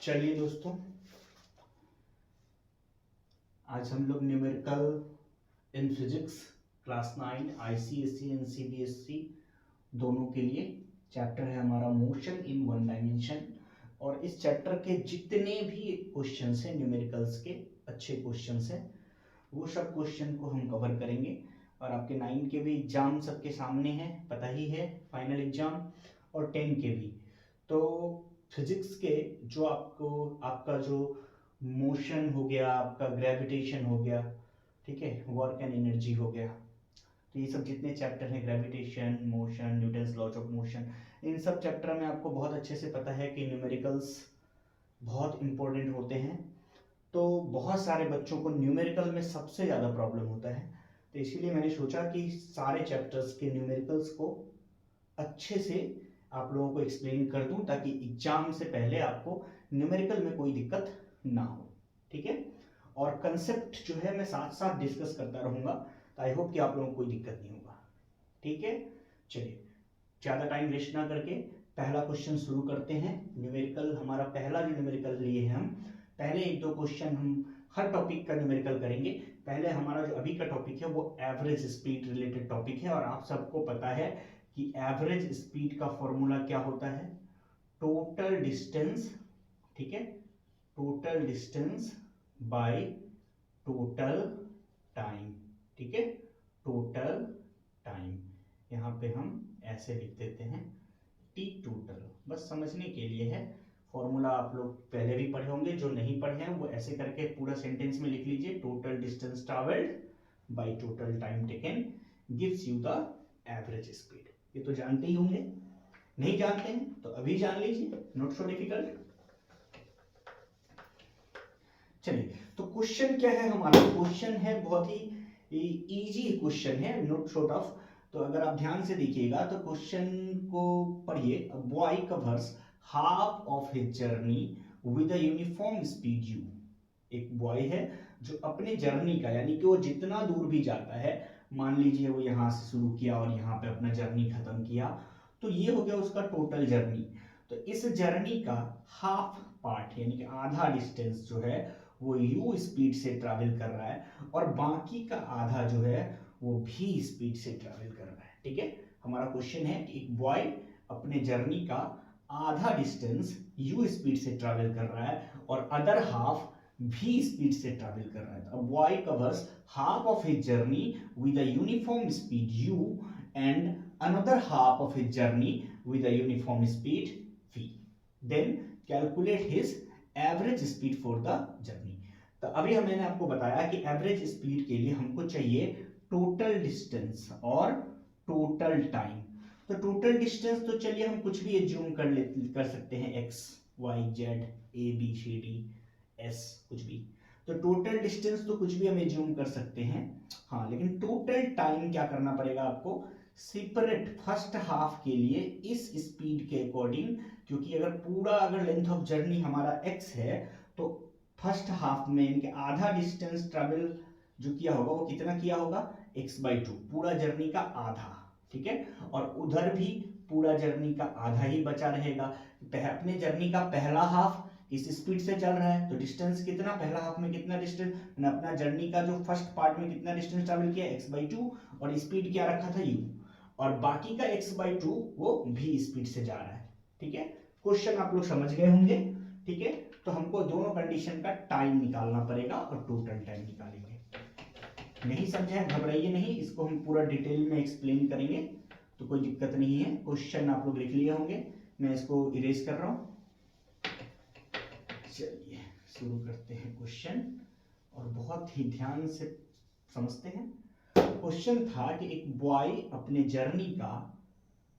चलिए दोस्तों, आज हम लोग numerical in physics class 9 ICSE and CBSE दोनों के लिए चैप्टर है हमारा मोशन इन वन डायमेंशन। और इस चैप्टर के जितने भी क्वेश्चंस हैं न्यूमेरिकल्स के अच्छे क्वेश्चंस हैं, वो सब क्वेश्चन को हम कवर करेंगे। और आपके 9 के भी एग्जाम सबके सामने हैं, पता ही है, फाइनल एग्जाम, और 10 के भी। तो फिजिक्स के जो आपका जो मोशन हो गया, आपका ग्रेविटेशन हो गया, ठीक है, वर्क एंड एनर्जी हो गया, तो ये सब जितने चैप्टर हैं, gravitation, motion, Newton's laws of motion, इन सब चैप्टर में आपको बहुत अच्छे से पता है कि न्यूमेरिकल्स बहुत इंपॉर्टेंट होते हैं। तो बहुत सारे बच्चों को न्यूमेरिकल में सबसे ज़्यादा प्रॉब्लम होता है, तो इसीलिए मैंने सोचा कि सारे चैप्टर्स के न्यूमेरिकल्स को अच्छे से आप लोगों को एक्सप्लेन कर दूं, ताकि एग्जाम से पहले आपको न्यूमेरिकल में कोई दिक्कत ना हो, ठीक है। और कंसेप्ट जो है मैं साथ साथ डिस्कस करता रहूंगा, तो आई होप कि आप लोगों को कोई दिक्कत नहीं होगा, ठीक है। चलिए, ज़्यादा टाइम वेस्ट ना करके पहला क्वेश्चन शुरू करते हैं। न्यूमेरिकल हमारा पहला जो न्यूमेरिकल लिए हैं हम, पहले एक दो क्वेश्चन हम हर टॉपिक का न्यूमेरिकल करेंगे। पहले हमारा जो अभी का टॉपिक है वो एवरेज स्पीड रिलेटेड टॉपिक है, और आप सबको पता है कि एवरेज स्पीड का फॉर्मूला क्या होता है, टोटल डिस्टेंस, ठीक है, total distance by total time, ठीक है, टोटल टाइम। यहाँ पे हम ऐसे लिख देते हैं टी टोटल, बस समझने के लिए है। फॉर्मूला आप लोग पहले भी पढ़े होंगे, जो नहीं पढ़े हैं वो ऐसे करके पूरा सेंटेंस में लिख लीजिए, total distance travelled bye total time taken gives you the average speed. ये तो जानते ही होंगे, नहीं जानते हैं तो अभी जान लीजिए, नॉट सो डिफिकल्ट। चलिए, तो क्वेश्चन क्या है हमारा, क्वेश्चन है बहुत ही इजी क्वेश्चन है, नॉट सो टफ। तो अगर आप ध्यान से देखिएगा तो क्वेश्चन को पढ़िए। Boy covers half of his journey with a uniform speed you. एक बॉय है जो अपने जर्नी का, यानी कि वो जितना दूर भी जाता है, मान लीजिए वो यहाँ से शुरू किया और यहाँ पे अपना जर्नी खत्म किया, तो ये हो गया उसका टोटल जर्नी। तो इस जर्नी का हाफ पार्ट, यानी कि आधा डिस्टेंस जो है वो u स्पीड से ट्रैवल कर रहा है, और बाकी का आधा जो है वो v स्पीड से ट्रैवल कर रहा है, ठीक है। हमारा क्वेश्चन है कि एक बॉय अपने जर्नी का आधा डिस्टेंस u स्पीड से ट्रैवल कर रहा है और अदर हाफ v स्पीड से ट्रैवल कर रहा है। तो boy covers half of his journey with a uniform speed u and another half of his journey with a uniform speed v। Then calculate his average speed for the journey. तो अभी मैंने आपको बताया कि एवरेज स्पीड के लिए हमको चाहिए टोटल डिस्टेंस और टोटल टाइम। तो टोटल डिस्टेंस तो चलिए हम कुछ भी एज्यूम कर सकते हैं, x y z a b c d s, कुछ भी। तो टोटल डिस्टेंस तो कुछ भी हम एज्यूम कर सकते हैं, हाँ, लेकिन टोटल टाइम क्या करना पड़ेगा आपको, सेपरेट फर्स्ट हाफ के लिए इस स्पीड के अकॉर्डिंग, क्योंकि अगर लेंथ ऑफ जर्नी हमारा x है, तो फर्स्ट हाफ में यानी कि आधा डिस्टेंस ट्रैवल जो किया होगा वो कितना किया होगा, x/2, पूरा जर्नी का आधा, ठीक है। और उधर भी पूरा जर्नी का आधा ही बचा रहेगा। अपने जर्नी का पहला हाफ इस स्पीड से चल रहा है, तो डिस्टेंस कितना, पहला हाफ में कितना डिस्टेंस, अपना जर्नी का जो फर्स्ट पार्ट में कितना डिस्टेंस ट्रैवल किया, x/2, और स्पीड क्या रखा था u, और बाकी का x/2 वो v स्पीड से जा रहा है, ठीक है। क्वेश्चन आप लोग समझ गए होंगे, ठीक है। तो हमको दोनों कंडीशन का टाइम निकालना पड़ेगा और टोटल टाइम निकालेंगे। नहीं समझे, घबराइए नहीं, इसको हम पूरा डिटेल में एक्सप्लेन करेंगे, तो कोई दिक्कत नहीं है। क्वेश्चन आप लोग लिख लिए होंगे, मैं इसको इरेज कर रहा हूं। चलिए शुरू करते हैं क्वेश्चन, और बहुत ही ध्यान से समझते हैं। क्वेश्चन था कि एक बॉय अपने जर्नी का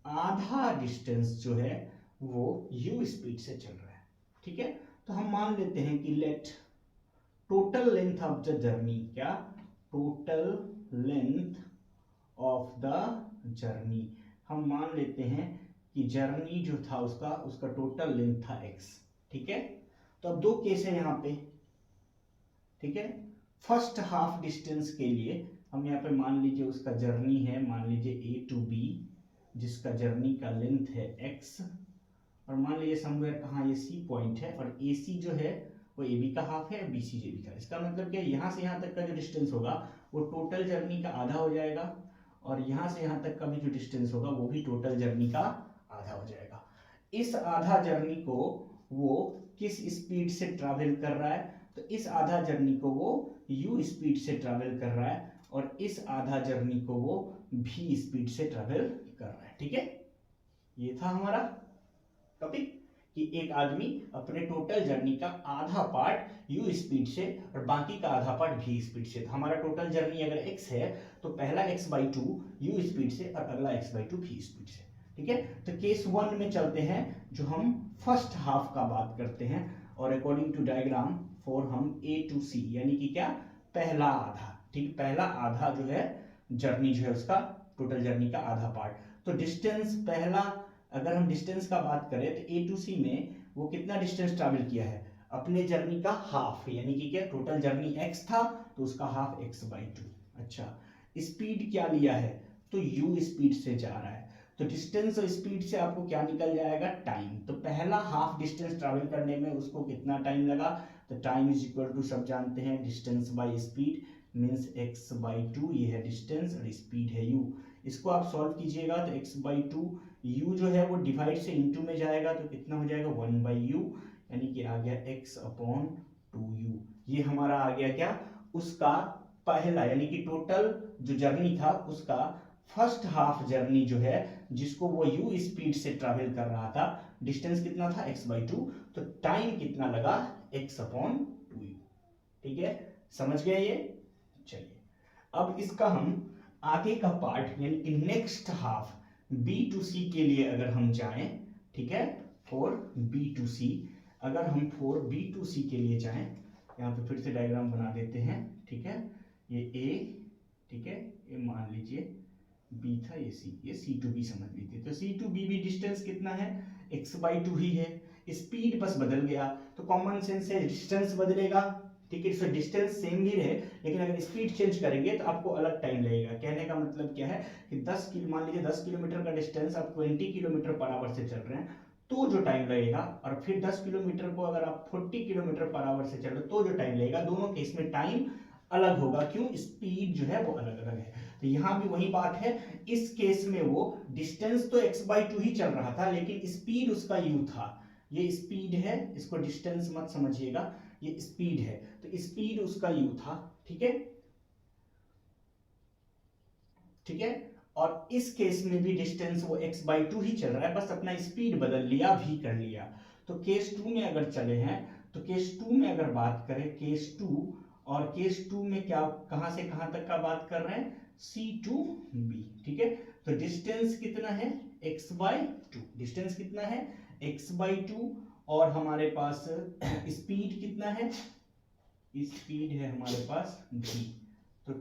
आधा डिस्टेंस जो है वो u स्पीड से चल रहा है, ठीक है। तो हम मान लेते हैं कि let total length of the journey, क्या, total length of the journey, हम मान लेते हैं कि जर्नी जो था उसका टोटल लेंथ था x, ठीक है। तो अब दो केस है यहाँ पे, ठीक है। फर्स्ट हाफ डिस्टेंस के लिए हम यहाँ पे मान लीजिए उसका जर्नी है, मान लीजिए a to b, जिसका जर्नी का लेंथ है x, और मान लीजिए समवेयर कहाँ ये सी पॉइंट है और ए सी जो है वो ए बी का हाफ है, बी सी जे बी का। इसका मतलब क्या, यहाँ से यहाँ तक का जो डिस्टेंस होगा वो टोटल जर्नी का आधा हो जाएगा, और यहाँ से यहाँ तक का भी जो डिस्टेंस होगा वो भी टोटल जर्नी का आधा हो जाएगा। इस आधा जर्नी को वो किस स्पीड से ट्रैवल कर रहा है, तो इस आधा जर्नी को वो u स्पीड से ट्रैवल कर रहा है, और इस आधा जर्नी को वो v स्पीड से ट्रैवल कर रहा है। ठीक है, ये था हमारा टॉपिक कि एक आदमी अपने टोटल जर्नी का आधा पार्ट u स्पीड से और बाकी का आधा पार्ट v स्पीड से। तो हमारा टोटल जर्नी अगर x है तो पहला x/2 u स्पीड से और अगला x/2 v स्पीड से। ठीक है, तो केस 1 में चलते हैं, जो हम फर्स्ट हाफ का बात करते हैं, और अकॉर्डिंग टू डायग्राम 4 हम A to C यानी कि क्या, पहला आधा। ठीक, पहला आधा जो है जर्नी जो है उसका टोटल जर्नी का आधा पार्ट। तो डिस्टेंस पहला, अगर हम डिस्टेंस का बात करें तो A to C में वो कितना डिस्टेंस ट्रैवल किया है, अपने जर्नी का हाफ, यानी कि क्या, टोटल जर्नी x था तो उसका हाफ x/2। अच्छा, स्पीड क्या लिया है, तो u स्पीड से जा रहा है, तो डिस्टेंस और स्पीड से आपको क्या निकल जाएगा, टाइम। तो पहला हाफ डिस्टेंस ट्रैवल करने में उसको कितना टाइम लगा, तो टाइम इज इक्वल टू, सब जानते हैं, distance by speed means x/2, ये है डिस्टेंस और स्पीड है u। इसको आप सॉल्व कीजिएगा तो x/2, u जो है वो डिवाइड से इनटू में जाएगा तो कितना हो जाएगा, 1/u, यानी कि आ गया x/2u। ये हमारा आ गया क्या, उसका पहला, यानी कि टोटल जो जर्नी था उसका फर्स्ट हाफ जर्नी जो है, जिसको वो u स्पीड से ट्रैवल कर रहा था, डिस्टेंस कितना था, x/2, तो टाइम कितना लगा, x/2u। ठीक है, समझ गए ये। चलिए अब इसका हम आगे का पार्ट यानी कि next half B to C के लिए अगर हम जाएं, ठीक है, फॉर B to C, अगर हम फॉर B to C के लिए जाएं, यहाँ पे फिर से डायग्राम बना देते हैं। ठीक है, ये A, ठीक है, ये मान लीजिए B था, ये C, ये C to B समझ लीजिए। तो C to B भी डिस्टेंस कितना है, x/2 ही है, स्पीड बस बदल गया, तो कॉमन सेंस से डिस्टेंस बदलेगा। ठीक है, तो डिस्टेंस सेम ही रहे, लेकिन अगर स्पीड चेंज करेंगे तो आपको अलग टाइम लगेगा। कहने का मतलब क्या है कि 10 किलो, मान लीजिए 10 किलोमीटर का डिस्टेंस आप 20 किलोमीटर पर आवर से चल रहे हैं तो जो टाइम लगेगा, और फिर 10 किलोमीटर को अगर आप 40 किलोमीटर पर आवर से चल रहे हो तो जो टाइम लगेगा, दोनों केस में टाइम अलग होगा। क्यों, स्पीड जो है वो अलग अलग है। तो यहाँ भी वही बात है, इस केस में वो डिस्टेंस तो x/2 ही चल रहा था, लेकिन स्पीड उसका u था। ये स्पीड है, इसको डिस्टेंस मत समझिएगा, ये स्पीड है, तो स्पीड उसका u था। ठीक है, ठीक है, और इस केस में भी डिस्टेंस वो x/2 ही चल रहा है, बस अपना स्पीड बदल लिया, v कर लिया। तो केस 2 में अगर चले हैं, तो केस 2 में अगर बात करें, केस 2, और केस 2 में क्या, कहां से कहां तक का बात कर रहे हैं, C to B। ठीक है, तो डिस्टेंस कितना है, x/2, डिस्टेंस कितना है, x/2, और हमारे पास स्पीड कितना है, स्पीड है हमारे पास v। तो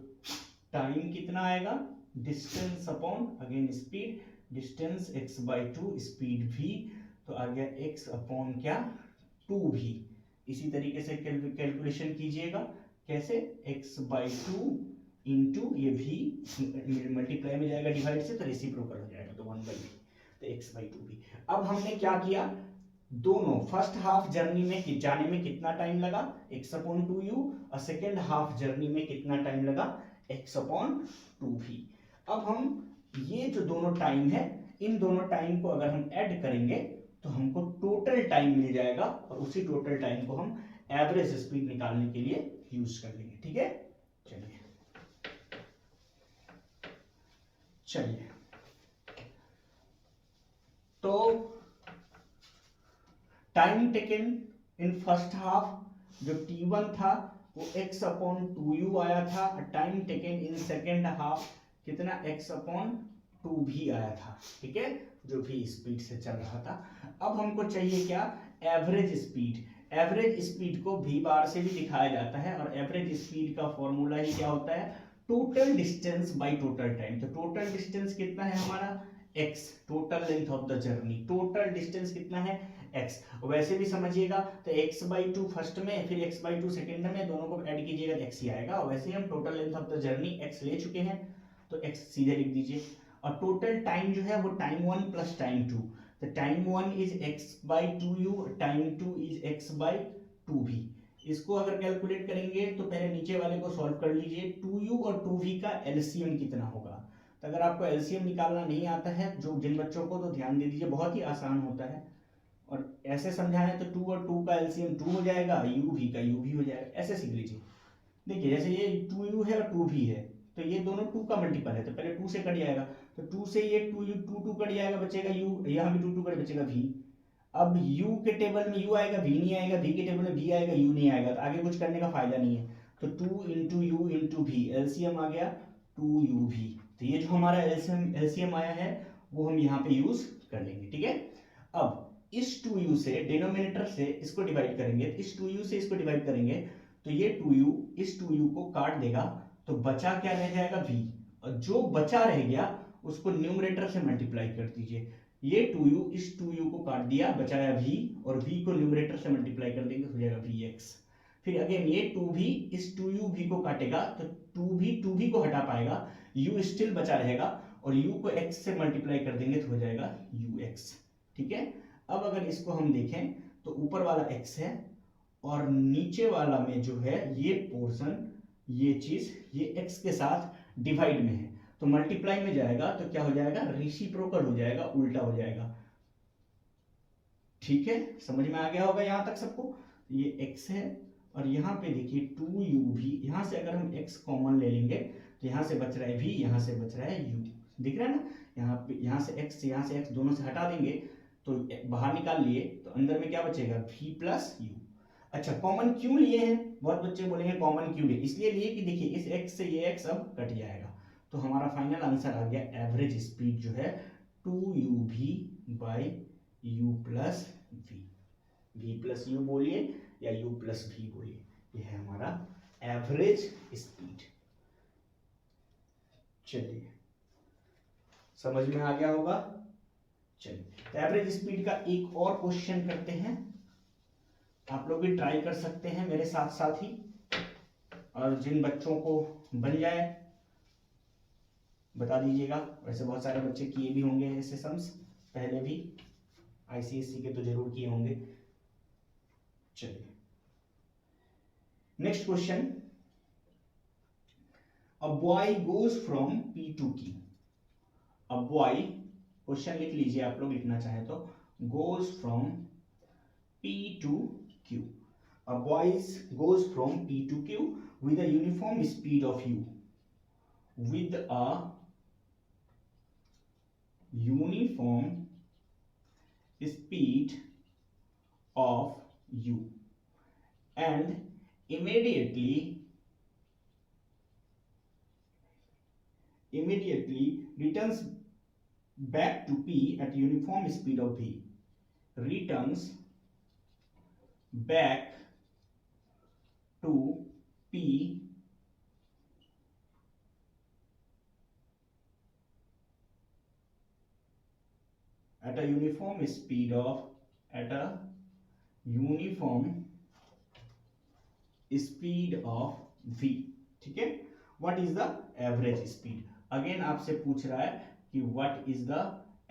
टाइम कितना आएगा, distance upon again speed, distance x/2, speed v, तो आ गया x अपॉन क्या, 2v। इसी तरीके से कैलकुलेशन कीजिएगा, कैसे, x/2 इंटू ये v मल्टीप्लाई में जाएगा डिवाइड से, तो रेसिप्रोकल हो जाएगा, तो 1/v, तो x/2v। अब हमने क्या किया, दोनों फर्स्ट हाफ जर्नी में जाने में कितना टाइम लगा, x/2u, और सेकेंड हाफ जर्नी में कितना टाइम लगा, x/2v। अब हम ये जो दोनों टाइम है, इन दोनों टाइम को अगर हम ऐड करेंगे तो हमको टोटल टाइम मिल जाएगा, और उसी टोटल टाइम को हम एवरेज स्पीड निकालने के लिए यूज कर लेंगे। ठीक है, चलिए चलिए, तो time taken in first half जो t1 था वो x/2u आया था, time taken in second half कितना, x/2v आया था। ठीक है, जो भी स्पीड से चल रहा था। अब हमको चाहिए क्या, एवरेज स्पीड। एवरेज स्पीड को v बार से भी दिखाया जाता है, और एवरेज स्पीड का फॉर्मूला ही क्या होता है, total distance by total time. तो टोटल डिस्टेंस कितना है हमारा, x, total length of the journey, total distance कितना है, x। वैसे भी समझिएगा तो x/2 फर्स्ट में, फिर x/2 सेकेंड में, दोनों को ऐड कीजिएगा तो x ही आएगा। और वैसे हम total length of the journey x ले चुके हैं, तो x सीधे लिख दीजिए। और टोटल टाइम जो है वो टाइम 1 प्लस टाइम 2, तो time 1 is x/2u, time 2 is x/2v। इसको अगर कैलकुलेट करेंगे तो पहले नीचे वाले को सॉल्व कर लीजिए। 2u और 2v का एलसीएम कितना होगा। तो अगर आपको एलसीएम निकालना नहीं आता है जो जिन बच्चों को, तो ध्यान दे दीजिए, बहुत ही आसान होता है। और ऐसे समझाएं तो 2 और 2 का एलसीएम 2 हो जाएगा, uv का uv हो जाएगा, ऐसे सीख लीजिए। देखिए जैसे ये 2u है और 2v है, तो ये दोनों 2 का मल्टीपल है, तो पहले 2 से कट जाएगा, तो 2 से ये 2 कट जाएगा, बचेगा u, यहाँ भी 2 कट बचेगा v। अब u के टेबल में u आएगा, v नहीं आएगा, v के टेबल में v आएगा, u नहीं आएगा, तो आगे कुछ करने का फायदा नहीं है। तो 2 into u into v, LCM आ गया 2uv। तो ये जो हमारा एलसीएम आया है वो हम यहाँ पे यूज कर लेंगे, ठीक है। अब इस 2u से, डिनोमिनेटर से इसको डिवाइड करेंगे, इस 2u से इसको डिवाइड करेंगे, तो ये 2u इस 2u को काट देगा, तो बचा क्या रह जाएगा v, और जो बचा रह गया उसको न्यूमरेटर से मल्टीप्लाई कर दीजिए। ये 2u इस 2u को काट दिया, बचाया v, और v को न्यूमरेटर से मल्टीप्लाई कर देंगे, हो जाएगा vx। फिर अगेन ये 2v इस 2u v को काटेगा, तो 2v को हटा पाएगा, u स्टिल बचा रहेगा, और u को x से मल्टीप्लाई कर देंगे तो हो जाएगा ux, ठीक है। अब अगर इसको हम देखें तो ऊपर वाला x है और नीचे वाला में जो है ये पोर्शन, ये चीज, ये x के साथ डिवाइड में है, तो मल्टीप्लाई में जाएगा तो क्या हो जाएगा, रेसिप्रोकल हो जाएगा, उल्टा हो जाएगा, ठीक है। समझ में आ गया होगा यहां तक सबको। ये x है और यहाँ पे देखिए 2u भी, यहाँ से अगर हम x कॉमन ले लेंगे तो यहाँ से बच रहा है v, यहाँ से बच रहा है u, दिख रहा है ना। यहाँ पे यहाँ से x दोनों से हटा देंगे तो बाहर निकाल लिए, तो अंदर में क्या बचेगा, v प्लस u। अच्छा कॉमन क्यों लिए हैं, बहुत बच्चे बोलेंगे कॉमन क्यों लिए, इसलिए लिए कि देखिए इस x से ये x अब कट जाएगा, तो हमारा फाइनल आंसर आ गया एवरेज स्पीड जो है 2uv by u plus v। v plus u बोलिए या u प्लस v बोलिए, ये है हमारा एवरेज स्पीड। चलिए समझ में आ गया होगा। चलिए तो एवरेज स्पीड का एक और क्वेश्चन करते हैं, आप लोग भी ट्राई कर सकते हैं मेरे साथ साथ ही, और जिन बच्चों को बन जाए बता दीजिएगा। वैसे बहुत सारे बच्चे किए भी होंगे ऐसे सम्स पहले भी, आईसीएससी के तो जरूर किए होंगे। चलिए next question, a boy goes from P to Q। A boy, question लिख लीजिए आप लोग लिखना चाहे तो, goes from P to Q। A boy goes from P to Q with a uniform speed of u, with a uniform speed of u, and immediately returns back to P at uniform speed of v, returns back to P at a uniform speed of v, ठीक है। What is the average speed, again आपसे पूछ रहा है कि what is the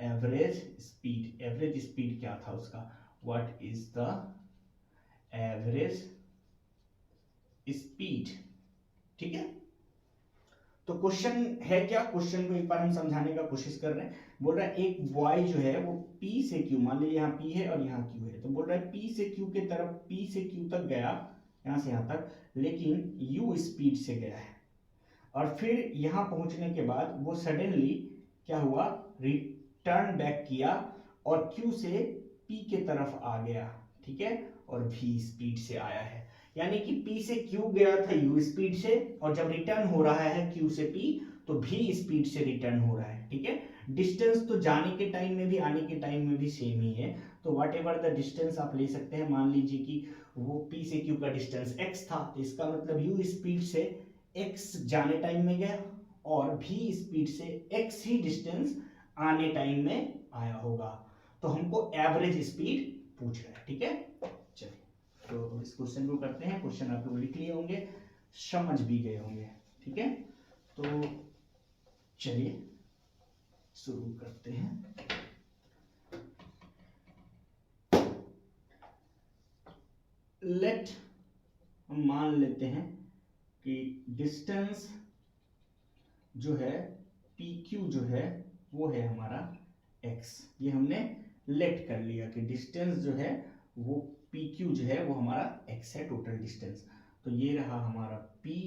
average speed, average speed क्या था उसका, what is the average speed, ठीक है। तो क्वेश्चन है क्या, क्वेश्चन को एक बार हम समझाने का कोशिश कर रहे हैं। बोल रहा है एक बॉय जो है वो P से Q, मान लीजिए यहाँ P है और यहाँ Q है, तो बोल रहा है P से Q के तरफ, P से Q तक गया, यहाँ से यहाँ तक, लेकिन U स्पीड से गया है, और फिर यहाँ पहुंचने के बाद वो सडनली क्या हुआ, रिटर्न बैक किया और Q से P के तरफ आ गया, ठीक है, और V स्पीड से आया है। यानी कि P से Q गया था U स्पीड से, और जब रिटर्न हो रहा है Q से P तो V स्पीड से रिटर्न हो रहा है, ठीक है। डिस्टेंस तो जाने के टाइम में भी आने के टाइम में भी सेम ही है, तो व्हाट एवर द डिस्टेंस आप ले सकते हैं। मान लीजिए कि वो P से Q का डिस्टेंस x था, तो इसका मतलब U स्पीड से x जाने टाइम में गया और V स्पीड से x ही डिस्टेंस आने टाइम में आया होगा, तो हमको एवरेज स्पीड पूछ रहा है, ठीक है। चलिए तो इस क्वेश्चन को करते हैं, क्वेश्चन आप लोग लिख लिए होंगे, समझ भी गए होंगे, ठीक है। तो चलिए शुरू करते हैं। लेट हम मान लेते हैं कि डिस्टेंस जो है पी क्यू जो है वो है हमारा x। ये हमने लेट कर लिया कि डिस्टेंस जो है वो पी क्यू जो है वो हमारा x है, टोटल डिस्टेंस। तो ये रहा हमारा p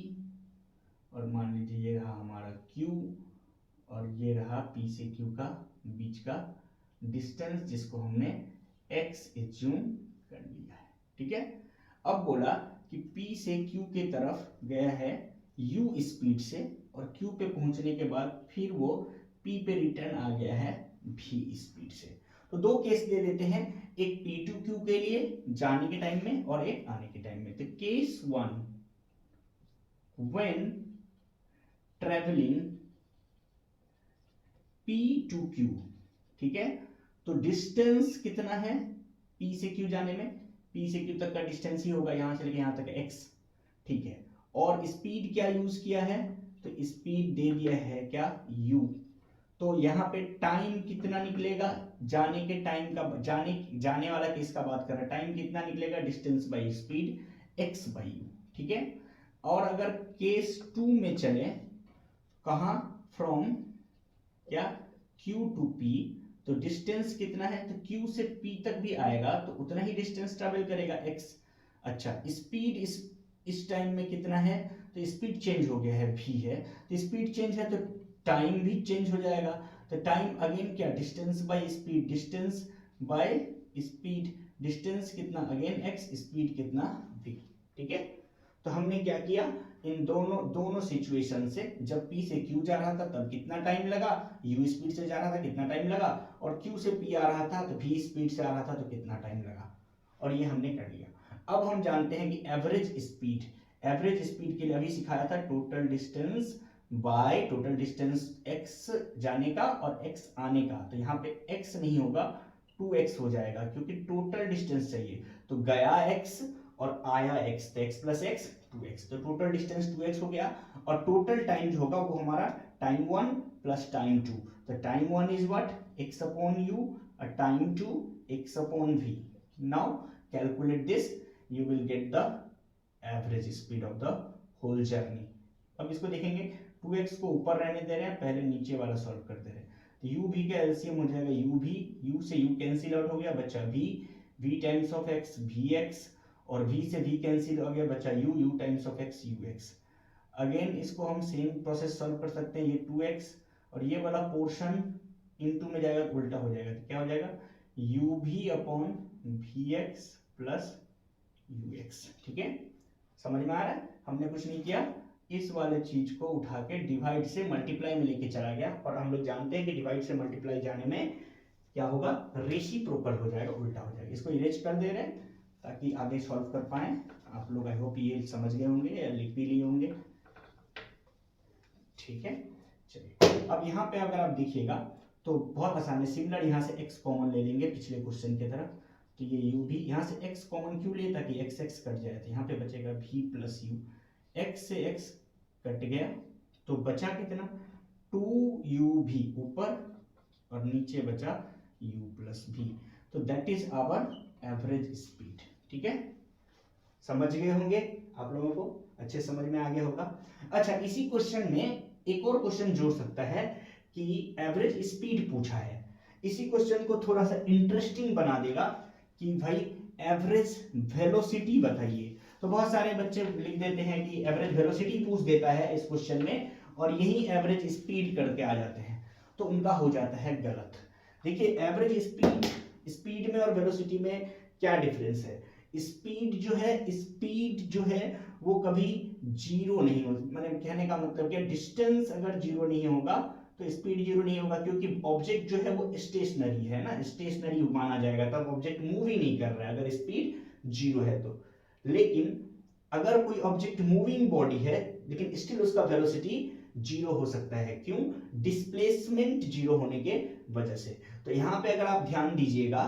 और मान लीजिए ये रहा हमारा q और ये रहा p से q का बीच का डिस्टेंस जिसको हमने x एज्यूम कर लिया है। ठीक है, अब बोला कि p से q के तरफ गया है u स्पीड से और q पे पहुंचने के बाद फिर वो p पे रिटर्न आ गया है v स्पीड से। तो दो केस दे देते हैं, एक p टू q के लिए जाने के टाइम में और एक आने के टाइम में। तो case 1 when travelling p to q, ठीक है, तो डिस्टेंस कितना है p से q जाने में, p से q तक का डिस्टेंस ही होगा, यहां से लेके यहां तक x। ठीक है, और स्पीड क्या यूज किया है, तो स्पीड दे दिया है क्या u। तो यहाँ पे टाइम कितना निकलेगा, जाने के टाइम का, जाने वाला किसका बात कर रहा है, टाइम कितना निकलेगा, distance by speed x by u। ठीक है, और अगर केस 2 में चले, कहा फ्रॉम क्या q टू p, तो डिस्टेंस कितना है, तो q से p तक भी आएगा तो उतना ही डिस्टेंस ट्रेवल करेगा x। अच्छा, स्पीड इस टाइम में कितना है, तो स्पीड चेंज हो गया है v है, तो स्पीड चेंज है तो टाइम भी चेंज हो जाएगा। तो टाइम अगेन क्या, distance by speed, distance by speed, distance कितना अगेन x, स्पीड कितना v। ठीक है, तो हमने क्या किया, इन दोनों सिचुएशन से जब p से q जा रहा था तब कितना टाइम लगा, u स्पीड से जा रहा था कितना टाइम लगा, और q से p आ रहा था तो v स्पीड से आ रहा था तो कितना टाइम लगा, और ये हमने कर लिया। अब हम जानते हैं कि एवरेज स्पीड के लिए अभी सिखाया था total distance by total distance x जाने का और x आने का। तो यहाँ पे x नहीं होगा 2x हो जाएगा क्योंकि टोटल डिस्टेंस चाहिए, तो गया x और आया x, तो x प्लस x 2x, तो टोटल डिस्टेंस 2x हो गया। और टोटल टाइम जो होगा वो हमारा टाइम 1 प्लस टाइम 2, तो time 1 is what, x upon u, और time 2 x upon v। Now calculate this, you will get the average speed of the whole journey. अब इसको देखेंगे, 2x को ऊपर रहने दे रहे हैं, पहले नीचे वाला सॉल्व कर दे रहे हैं। तो u v का एलसीएम हो जाएगा u v, u से u कैंसिल आउट हो गया, बचा v times of x vx, और v से v कैंसिल हो गया, बचा u times of x ux। Again इसको हम सेम प्रोसेस सॉल्व कर सकते हैं, ये 2x और ये वाला पोर्शन इनटू में जाएगा तो उल्टा हो जाएगा, तो क्या हो जाएगा uv upon vx plus ux। ठीक है, समझ में आ रहा है, हमने कुछ नहीं किया, इस वाले चीज को उठा के डिवाइड से मल्टीप्लाई में लेके चला गया, और हम लोग जानते हैं कि डिवाइड से मल्टीप्लाई जाने में क्या होगा, रेसिप्रोकल हो जाएगा, उल्टा हो जाएगा। इसको इरेज कर दे रहे हैं ताकि आगे सॉल्व कर पाए आप लोग। आई होप ये समझ गए होंगे या लिख भी लिए होंगे। ठीक है, चलिए अब यहाँ पे अगर आप देखिएगा तो बहुत आसान है, सिमिलर यहाँ से x कॉमन ले लेंगे पिछले क्वेश्चन की तरह। तो ये u भी यहाँ से x कॉमन क्यों लिए, ताकि x x कट जाए, तो यहाँ पे बचेगा v प्लस u, x से x कट गया तो बचा कितना 2uv ऊपर और नीचे बचा u प्लस v, तो that is our average speed. ठीक है, समझ गए होंगे आप लोगों को, अच्छे समझ में आ गया होगा। अच्छा, इसी क्वेश्चन में एक और क्वेश्चन जोड़ सकता है कि एवरेज स्पीड पूछा है, इसी क्वेश्चन को थोड़ा सा इंटरेस्टिंग बना देगा कि भाई एवरेज वेलोसिटी बताइए। तो बहुत सारे बच्चे लिख देते हैं कि एवरेज वेलोसिटी पूछ देता है इस क्वेश्चन में, और यही एवरेज स्पीड करके आ जाते हैं, तो उनका हो जाता है गलत। देखिए एवरेज स्पीड में और वेलोसिटी में क्या डिफरेंस है, स्पीड जो है वो कभी जीरो नहीं हो, मतलब कहने का मतलब क्या, डिस्टेंस अगर जीरो नहीं होगा तो स्पीड जीरो नहीं होगा, क्योंकि ऑब्जेक्ट जो है वो स्टेशनरी है ना, स्टेशनरी माना जाएगा, तब ऑब्जेक्ट मूव ही नहीं कर रहा है अगर स्पीड जीरो है तो। लेकिन अगर कोई ऑब्जेक्ट मूविंग बॉडी है लेकिन स्टिल उसका वेलोसिटी जीरो हो सकता है, क्यों, डिस्प्लेसमेंट जीरो होने के वजह से। तो यहाँ पे अगर आप ध्यान दीजिएगा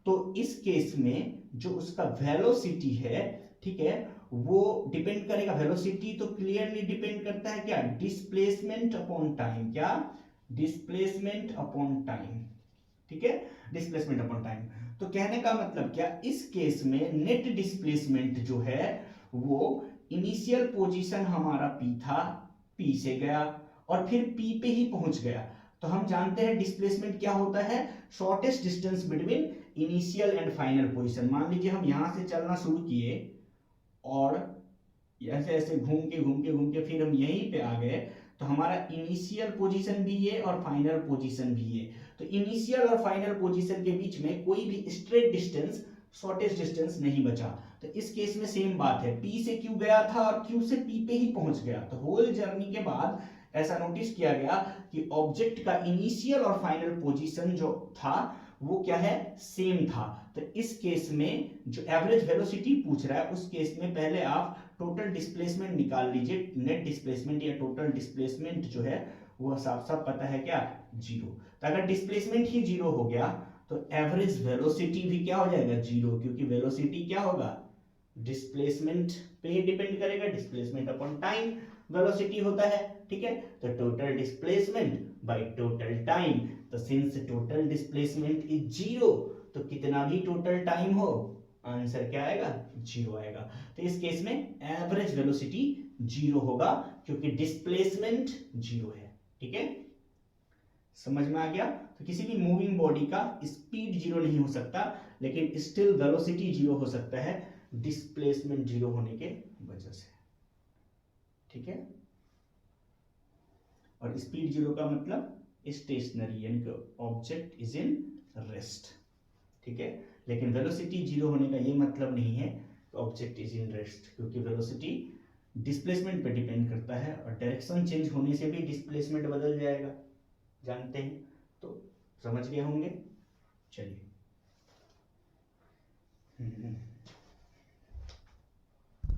तो इस केस में जो उसका वेलोसिटी है, ठीक है, वो डिपेंड करेगा, वेलोसिटी तो क्लियरली डिपेंड करता है क्या, डिस्प्लेसमेंट अपॉन टाइम, क्या, डिस्प्लेसमेंट अपॉन टाइम। ठीक है, डिस्प्लेसमेंट अपॉन टाइम। तो कहने का मतलब क्या, इस केस में नेट डिस्प्लेसमेंट जो है वो इनिशियल पोजीशन हमारा P था, P से गया और फिर P पे ही पहुंच गया। तो हम जानते हैं डिस्प्लेसमेंट क्या होता है, shortest distance between initial and final position. मान लीजिए हम यहां से चलना शुरू किए और ऐसे ऐसे घूम के फिर हम यहीं पे आ गए, तो हमारा इनिशियल पोजीशन भी ये और फाइनल पोजीशन भी ये। तो इनिशियल और फाइनल पोजीशन के बीच में कोई भी स्ट्रेट डिस्टेंस, शॉर्टेस्ट डिस्टेंस नहीं बचा। तो इस केस में सेम बात है, P से Q गया था और Q से P पे ही पहुंच गया। तो होल जर्नी के बाद ऐसा नोटिस किया गया कि ऑब्जेक्ट का इनिशियल और फाइनल पोजीशन जो था वो क्या है, सेम था। तो इस केस में जो एवरेज वेलोसिटी पूछ रहा है, उस केस में पहले आप टोटल डिस्प्लेसमेंट निकाल लीजिए। नेट डिस्प्लेसमेंट या टोटल डिस्प्लेसमेंट जो है वो साफ साफ पता है क्या, जीरो। तो अगर डिस्प्लेसमेंट ही जीरो हो गया तो एवरेज वेलोसिटी भी क्या हो जाएगा, जीरो, क्योंकि वेलोसिटी क्या होगा, डिस्प्लेसमेंट पे ही डिपेंड करेगा, डिस्प्लेसमेंट अपॉन टाइम वेलोसिटी होता है। ठीक है, तो total displacement by total time. तो since total displacement is zero, तो कितना भी टोटल टाइम हो आंसर क्या आएगा, जीरो आएगा। तो इस केस में एवरेज वेलोसिटी जीरो होगा क्योंकि डिस्प्लेसमेंट जीरो है। ठीक है, समझ में आ गया। तो किसी भी मूविंग बॉडी का स्पीड जीरो नहीं हो सकता, लेकिन स्टिल वेलोसिटी जीरो हो सकता है डिस्प्लेसमेंट जीरो होने के वजह से। ठीक है, और स्पीड जीरो का मतलब स्टेशनरी, यानी कि ऑब्जेक्ट इज इन रेस्ट। ठीक है, लेकिन वेलोसिटी जीरो होने का ये मतलब नहीं है कि ऑब्जेक्ट इज इन रेस्ट, क्योंकि वेलोसिटी डिस्प्लेसमेंट पे डिपेंड करता है और डायरेक्शन चेंज होने से भी डिस्प्लेसमेंट बदल जाएगा, जानते हैं। तो समझ गए होंगे। चलिए